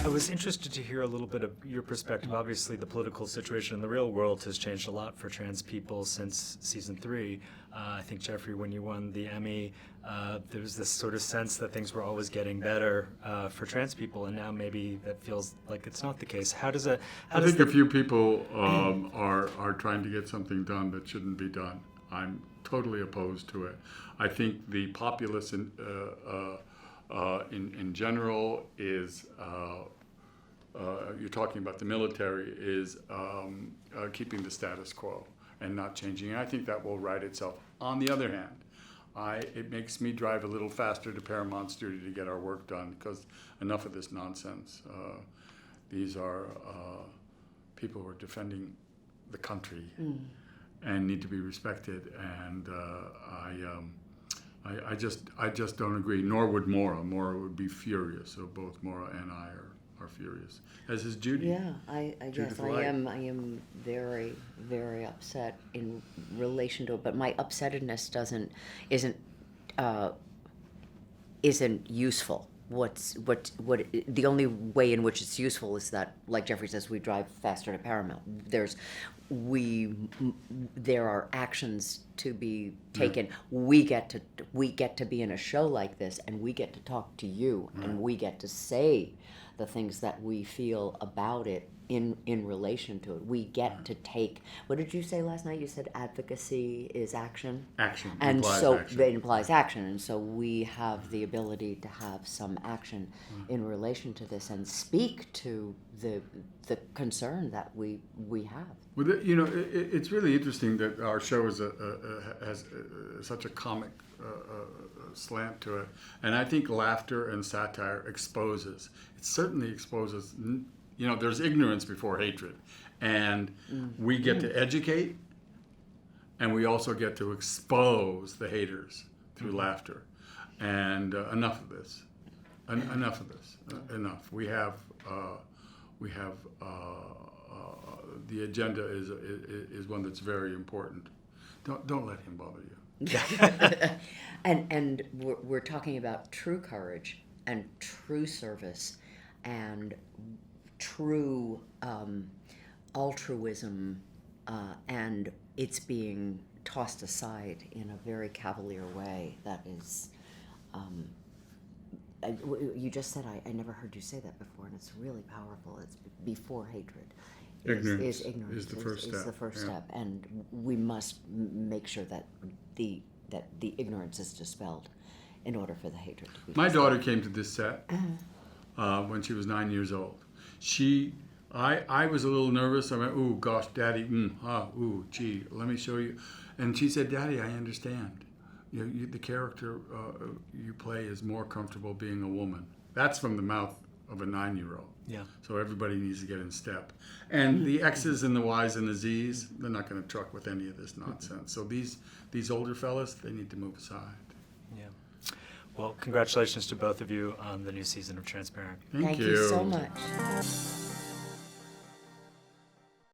I was interested to hear a little bit of your perspective. Obviously, the political situation in the real world has changed a lot for trans people since season 3. I think, Jeffrey, when you won the Emmy, there was this sort of sense that things were always getting better for trans people, and now maybe that feels like it's not the case. I think a few people are trying to get something done that shouldn't be done. I'm totally opposed to it. I think the populace in general is, you're talking about the military, is keeping the status quo and not changing. And I think that will right itself. On the other hand, it makes me drive a little faster to Paramount Studio to get our work done, because enough of this nonsense. These are people who are defending the country and need to be respected. And I just don't agree. Nor would Maura. Maura would be furious. So both Maura and I are furious. As is Judy. Yeah, I guess I am very, very upset in relation to it. But my upsettedness isn't useful. The only way in which it's useful is that, like Jeffrey says, we drive faster to Paramount. There are actions to be taken. We get to be in a show like this, and we get to talk to you, and we get to say the things that we feel about it in relation to it. We get to take, what did you say last night? You said advocacy is action? Action. And so action. it implies action, and so we have the ability to have some action in relation to this and speak to the concern that we have. Well, it's really interesting that our show has such a comic slant to it, and I think laughter and satire exposes. It certainly exposes. There's ignorance before hatred, and we get to educate, and we also get to expose the haters through laughter. And enough of this. Enough of this. Enough. We have the agenda is one that's very important. Don't let him bother you. And we're talking about true courage and true service and true altruism, and it's being tossed aside in a very cavalier way that is, you just said, I never heard you say that before, and it's really powerful. It's before hatred. Ignorance ignorance is the first step. Is the first step, and we must make sure that the ignorance is dispelled in order for the hatred to be My dispelled. daughter came to this set when she was 9 years old. I was a little nervous. I went, "Ooh, gosh, Daddy, gee, let me show you." And she said, "Daddy, I understand. The character you play is more comfortable being a woman." That's from the mouth of a 9-year-old. Yeah. So everybody needs to get in step. And the X's and the Y's and the Z's, they're not going to truck with any of this nonsense. So these older fellas, they need to move aside. Yeah. Well, congratulations to both of you on the new season of Transparent. Thank you so much.